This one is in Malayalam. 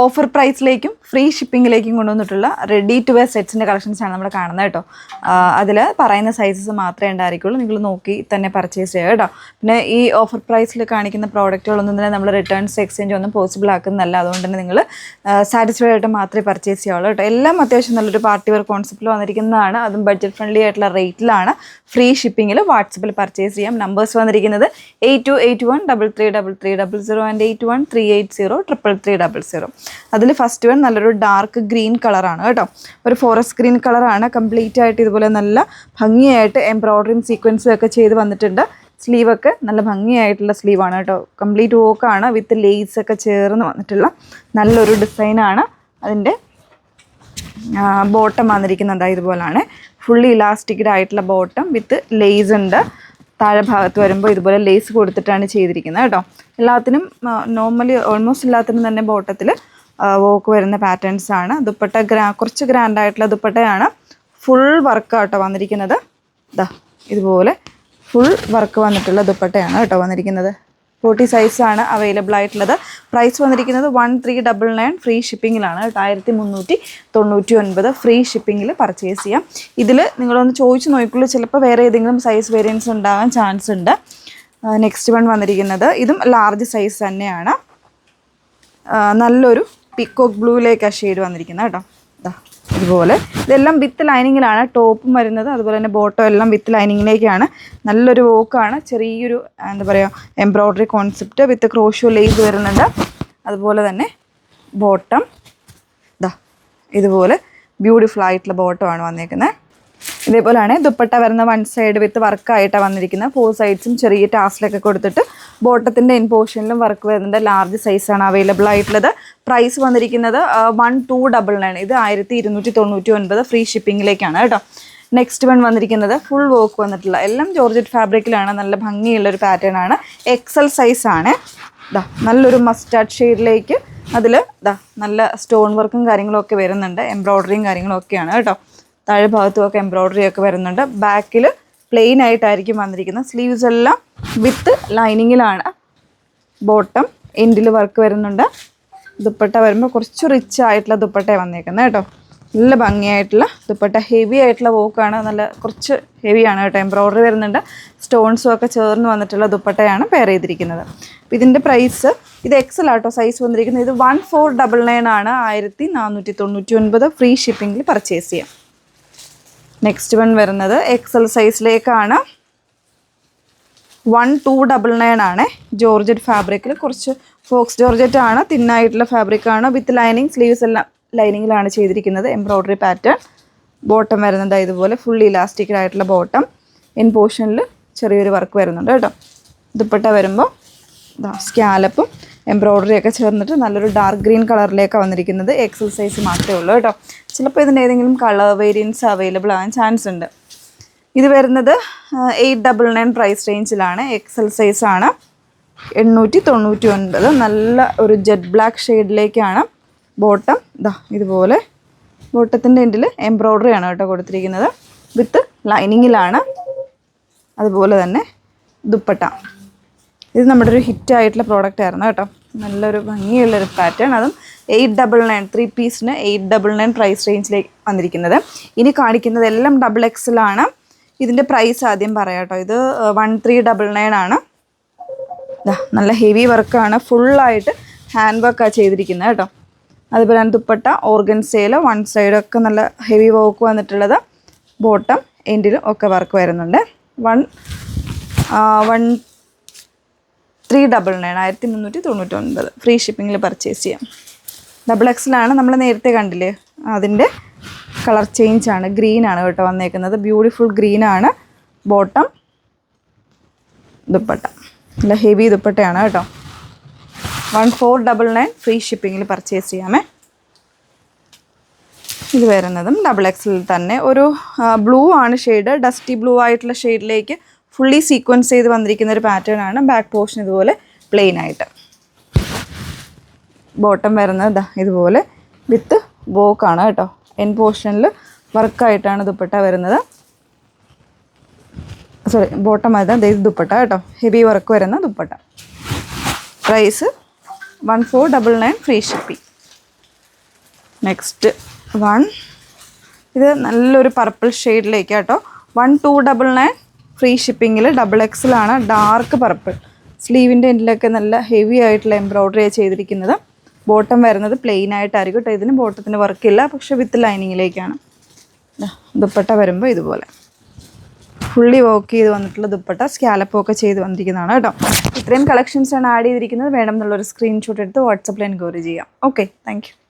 ഓഫർ പ്രൈസിലേക്കും ഫ്രീ ഷിപ്പിങ്ങിലേക്കും കൊണ്ടുവന്നിട്ടുള്ള റെഡി ടു വെയർ സെറ്റ്സിൻ്റെ കളക്ഷൻസാണ് നമ്മൾ കാണുന്നത് കേട്ടോ. അതിൽ പറയുന്ന സൈസസ് മാത്രമേ ഉണ്ടായിരിക്കുള്ളൂ. നിങ്ങൾ നോക്കി തന്നെ പർച്ചേസ് ചെയ്യുക കേട്ടോ. പിന്നെ ഈ ഓഫർ പ്രൈസിൽ കാണിക്കുന്ന പ്രോഡക്റ്റുകളൊന്നും തന്നെ നമ്മൾ റിട്ടേൺസ് എക്സ്ചേഞ്ച് ഒന്നും പോസിബിൾ ആക്കുന്നതല്ല. അതുകൊണ്ട് തന്നെ നിങ്ങൾ സാറ്റിസ്ഫൈഡ് ആയിട്ട് മാത്രമേ പർച്ചേസ് ചെയ്യുള്ളൂ കേട്ടോ. എല്ലാം അത്യാവശ്യം നല്ലൊരു പാർട്ടി വെയർ കോൺസെപ്റ്റിൽ വന്നിരിക്കുന്നതാണ്. അതും ബഡ്ജറ്റ് ഫ്രണ്ട്ലി ആയിട്ടുള്ള റേറ്റിലാണ്. ഫ്രീ ഷിപ്പിങ്ങിൽ വാട്സപ്പിൽ പർച്ചേസ് ചെയ്യാം. നമ്പേഴ്സ് വന്നിരിക്കുന്നത് 8281333300 ആൻഡ് 8138033300. അതിൽ ഫസ്റ്റ് വൺ നല്ലൊരു ഡാർക്ക് ഗ്രീൻ കളറാണ് കേട്ടോ. ഒരു ഫോറസ്റ്റ് ഗ്രീൻ കളറാണ്. കംപ്ലീറ്റ് ആയിട്ട് ഇതുപോലെ നല്ല ഭംഗിയായിട്ട് എംബ്രോയ്ഡറിയും സീക്വൻസും ഒക്കെ ചെയ്ത് വന്നിട്ടുണ്ട്. സ്ലീവൊക്കെ നല്ല ഭംഗിയായിട്ടുള്ള സ്ലീവാണ് കേട്ടോ. കംപ്ലീറ്റ് വോക്കാണ് വിത്ത് ലേസ് ഒക്കെ ചേർന്ന് വന്നിട്ടുള്ള നല്ലൊരു ഡിസൈനാണ്. അതിൻ്റെ ബോട്ടം വന്നിരിക്കുന്നത് ഇതുപോലാണ്. ഫുള്ളി ഇലാസ്റ്റിക്കഡ് ആയിട്ടുള്ള ബോട്ടം വിത്ത് ലേസ് ഉണ്ട്. താഴെ ഭാഗത്ത് വരുമ്പോൾ ഇതുപോലെ ലേസ് കൊടുത്തിട്ടാണ് ചെയ്തിരിക്കുന്നത് കേട്ടോ. എല്ലാത്തിനും നോർമലി ഓൾമോസ്റ്റ് എല്ലാത്തിനും തന്നെ ബോട്ടത്തിൽ വോക്ക് വരുന്ന പാറ്റേൺസ് ആണ്. ദുപ്പട്ട കുറച്ച് ഗ്രാൻഡായിട്ടുള്ള ദുപ്പട്ടയാണ്. ഫുൾ വർക്ക് കേട്ടോ വന്നിരിക്കുന്നത്. ഇതുപോലെ ഫുൾ വർക്ക് വന്നിട്ടുള്ള ദുപ്പട്ടയാണ് കേട്ടോ വന്നിരിക്കുന്നത്. 40 സൈസാണ് അവൈലബിൾ ആയിട്ടുള്ളത്. പ്രൈസ് വന്നിരിക്കുന്നത് 1399 ഫ്രീ ഷിപ്പിങ്ങിലാണ് കേട്ടോ. 1399 ഫ്രീ ഷിപ്പിങ്ങിൽ പർച്ചേസ് ചെയ്യാം. ഇതിൽ നിങ്ങളൊന്ന് ചോദിച്ച് നോക്കിയുള്ളൂ, ചിലപ്പോൾ വേറെ ഏതെങ്കിലും സൈസ് വേരിയൻസ് ഉണ്ടാകാൻ ചാൻസ് ഉണ്ട്. നെക്സ്റ്റ് വൺ വന്നിരിക്കുന്നത് ഇതും ലാർജ് സൈസ് തന്നെയാണ്. നല്ലൊരു പീക്കോക്ക് ബ്ലൂയിലേക്കാണ് ഷെയ്ഡ് വന്നിരിക്കുന്നത് കേട്ടോ. ഇതുപോലെ ഇതെല്ലാം വിത്ത് ലൈനിങ്ങിലാണ് ടോപ്പും വരുന്നത്. അതുപോലെ തന്നെ ബോട്ടം എല്ലാം വിത്ത് ലൈനിങ്ങിലേക്കാണ്. നല്ലൊരു വോക്കാണ്. ചെറിയൊരു എന്താ പറയുക എംബ്രോയ്ഡറി കോൺസെപ്റ്റ് വിത്ത് ക്രോഷോ ലേസ് വരുന്നുണ്ട്. അതുപോലെ തന്നെ ബോട്ടം ഇതുപോലെ ബ്യൂട്ടിഫുൾ ആയിട്ടുള്ള ബോട്ടമാണ് വന്നേക്കുന്നത്. ഇതേപോലെയാണ് ദുപ്പട്ട വരുന്ന വൺ സൈഡ് വിത്ത് വർക്കായിട്ടാണ് വന്നിരിക്കുന്നത്. 4 സൈഡ്സും ചെറിയ ടാസിലൊക്കെ കൊടുത്തിട്ട് ബോട്ടത്തിൻ്റെ ഇൻ പോർഷനിലും വർക്ക് വരുന്നുണ്ട്. ലാർജ് സൈസാണ് അവൈലബിൾ ആയിട്ടുള്ളത്. പ്രൈസ് വന്നിരിക്കുന്നത് 1299. ഇത് 1299 ഫ്രീ ഷിപ്പിങ്ങിലേക്കാണ് കേട്ടോ. നെക്സ്റ്റ് വൺ വന്നിരിക്കുന്നത് ഫുൾ വർക്ക് വന്നിട്ടുള്ള എല്ലാം ജോർജറ്റ് ഫാബ്രിക്കിലാണ്. നല്ല ഭംഗിയുള്ളൊരു പാറ്റേൺ ആണ്. എക്സൽ സൈസാണ്. നല്ലൊരു മസ്റ്റാർഡ് ഷെയ്ഡിലേക്ക് അതിൽ നല്ല സ്റ്റോൺ വർക്കും കാര്യങ്ങളൊക്കെ വരുന്നുണ്ട്. എംബ്രോയ്ഡറിയും കാര്യങ്ങളൊക്കെയാണ് കേട്ടോ. താഴെ ഭാഗത്തുമൊക്കെ എംബ്രോയ്ഡറി ഒക്കെ വരുന്നുണ്ട്. ബാക്കിൽ പ്ലെയിൻ ആയിട്ടായിരിക്കും വന്നിരിക്കുന്നത്. സ്ലീവ്സ് എല്ലാം വിത്ത് ലൈനിങ്ങിലാണ്. ബോട്ടം എൻഡിൽ വർക്ക് വരുന്നുണ്ട്. ദുപ്പട്ട വരുമ്പോൾ കുറച്ച് റിച്ച് ആയിട്ടുള്ള ദുപ്പട്ടയാണ് വന്നേക്കുന്നത് കേട്ടോ. നല്ല ഭംഗിയായിട്ടുള്ള ദുപ്പട്ട. ഹെവി ആയിട്ടുള്ള വോക്കാണ്. നല്ല കുറച്ച് ഹെവിയാണ് കേട്ടോ. എംബ്രോയ്ഡറി വരുന്നുണ്ട്. സ്റ്റോൺസും ഒക്കെ ചേർന്ന് വന്നിട്ടുള്ള ദുപ്പട്ടയാണ് പെയർ ചെയ്തിരിക്കുന്നത്. അപ്പോൾ ഇതിൻ്റെ പ്രൈസ് ഇത് എക്സൽ ആട്ടോ സൈസ് വന്നിരിക്കുന്നത്. ഇത് 1499 ആണ്. 1499 ഫ്രീ ഷിപ്പിങ്ങിൽ പർച്ചേസ് ചെയ്യാം. നെക്സ്റ്റ് വൺ വരുന്നത് എക്സൽ സൈസിലേക്കാണ്. 1299 ആണ്. ജോർജറ്റ് ഫാബ്രിക്കിൽ കുറച്ച് ഫോക്സ് ജോർജറ്റ് ആണ്. തിന്നായിട്ടുള്ള ഫാബ്രിക്കാണ്. വിത്ത് ലൈനിങ് സ്ലീവ്സ് എല്ലാം ലൈനിങ്ങിലാണ് ചെയ്തിരിക്കുന്നത്. Embroidery pattern. ബോട്ടം വരുന്നത് ഇതുപോലെ ഫുള്ളി ഇലാസ്റ്റിക്കഡ് ആയിട്ടുള്ള ബോട്ടം. ഇൻ പോർഷനിൽ ചെറിയൊരു വർക്ക് വരുന്നുണ്ട് കേട്ടോ. ദുപ്പട്ട വരുമ്പോൾ സ്കാലപ്പും എംബ്രോയ്ഡറി ഒക്കെ ചേർന്നിട്ട് നല്ലൊരു ഡാർക്ക് ഗ്രീൻ കളറിലേക്കാണ് വന്നിരിക്കുന്നത്. എക്സൽ സൈസ് മാത്രമേ ഉള്ളൂ കേട്ടോ. ചിലപ്പോൾ ഇതിൻ്റെ ഏതെങ്കിലും കളർ വേരിയൻസ് അവൈലബിൾ ആകാൻ ചാൻസ് ഉണ്ട്. ഇത് വരുന്നത് 899 പ്രൈസ് റേഞ്ചിലാണ്. എക്സൽ സൈസാണ്. 899. നല്ല ഒരു ജെറ്റ് ബ്ലാക്ക് ഷെയ്ഡിലേക്കാണ് ബോട്ടം. ഇതുപോലെ ബോട്ടത്തിൻ്റെ എൻഡിൽ എംബ്രോയ്ഡറി ആണ് കേട്ടോ കൊടുത്തിരിക്കുന്നത്. വിത്ത് ലൈനിങ്ങിലാണ്. അതുപോലെ തന്നെ ദുപ്പട്ട. ഇത് നമ്മുടെ ഒരു ഹിറ്റായിട്ടുള്ള പ്രോഡക്റ്റ് ആയിരുന്നു കേട്ടോ. നല്ലൊരു ഭംഗിയുള്ളൊരു പാറ്റേൺ. അതും 899 3 പീസിന് 899 പ്രൈസ് റേഞ്ചിലേക്ക് വന്നിരിക്കുന്നത്. ഇനി കാണിക്കുന്നത് എല്ലാം XXL ആണ്. ഇതിൻ്റെ പ്രൈസ് ആദ്യം പറയാം കേട്ടോ. ഇത് 1399 ആണ്. നല്ല ഹെവി വർക്കാണ്. ഫുള്ളായിട്ട് ഹാൻഡ് വർക്കാണ് ചെയ്തിരിക്കുന്നത് കേട്ടോ. അതുപോലെ തന്നെ ദുപ്പട്ട ഓർഗൻസയിൽ വൺ സൈഡൊക്കെ നല്ല ഹെവി വർക്ക് വന്നിട്ടുള്ളത്. ബോട്ടം എൻഡിലും ഒക്കെ വർക്ക് വരുന്നുണ്ട്. 1399 1399 ഫ്രീ ഷിപ്പിങ്ങിൽ പർച്ചേസ് ചെയ്യാം. XXL ആണ്. നമ്മൾ നേരത്തെ കണ്ടില്ലേ അതിൻ്റെ കളർ ചേഞ്ച് ആണ്. ഗ്രീനാണ് കേട്ടോ വന്നേക്കുന്നത്. ബ്യൂട്ടിഫുൾ ഗ്രീനാണ്. ബോട്ടം ദുപ്പട്ട നല്ല ഹെവി ദുപ്പട്ടയാണ് കേട്ടോ. 1499 ഫ്രീ ഷിപ്പിങ്ങിൽ പർച്ചേസ് ചെയ്യാമേ. ഇത് വരുന്നതും XXL തന്നെ. ഒരു ബ്ലൂ ആണ് ഷെയ്ഡ്. ഡസ്റ്റി ബ്ലൂ ആയിട്ടുള്ള ഷെയ്ഡിലേക്ക് ഫുള്ളി സീക്വൻസ് ചെയ്ത് വന്നിരിക്കുന്ന ഒരു പാറ്റേൺ ആണ്. ബാക്ക് പോർഷൻ ഇതുപോലെ പ്ലെയിൻ ആയിട്ട്. ബോട്ടം വരുന്നത് ഇതുപോലെ വിത്ത് വോക്കാണ് കേട്ടോ. എൻ പോർഷനിൽ വർക്കായിട്ടാണ് ദുപ്പട്ട വരുന്നത്. ബോട്ടം വരുന്നത് ഇത് ദുപ്പട്ട കേട്ടോ. ഹെവി വർക്ക് വരുന്ന dupatta. Price 1499 free shipping. Next one, ഇത് നല്ലൊരു പർപ്പിൾ ഷെയ്ഡിലേക്ക് കേട്ടോ. 1299 ഫ്രീ ഷിപ്പിങ്ങിൽ, XXL ആണ്, ഡാർക്ക് പർപ്പിൾ. സ്ലീവിൻ്റെ എൻഡിലൊക്കെ നല്ല ഹെവി ആയിട്ടുള്ള എംബ്രോയ്ഡറി ചെയ്തിരിക്കുന്നത്. ബോട്ടം വരുന്നത് പ്ലെയിൻ ആയിട്ടായിരിക്കും കേട്ടോ. ഇതിന് ബോട്ടത്തിന് വർക്കില്ല, പക്ഷെ വിത്ത് ലൈനിങ്ങിലേക്കാണ്. ദുപ്പട്ട വരുമ്പോൾ ഇതുപോലെ ഫുള്ളി വർക്ക് ചെയ്ത് വന്നിട്ടുള്ള ദുപ്പട്ട, സ്കാലപ്പൊക്കെ ചെയ്ത് വന്നിരിക്കുന്നതാണ് കേട്ടോ. ഇത്രയും കളക്ഷൻസാണ് ആഡ് ചെയ്തിരിക്കുന്നത്. വേണം എന്നുള്ളൊരു സ്ക്രീൻഷോട്ട് എടുത്ത് വാട്സപ്പിൽ എൻക്വയറി ചെയ്യാം. Okay, thank you.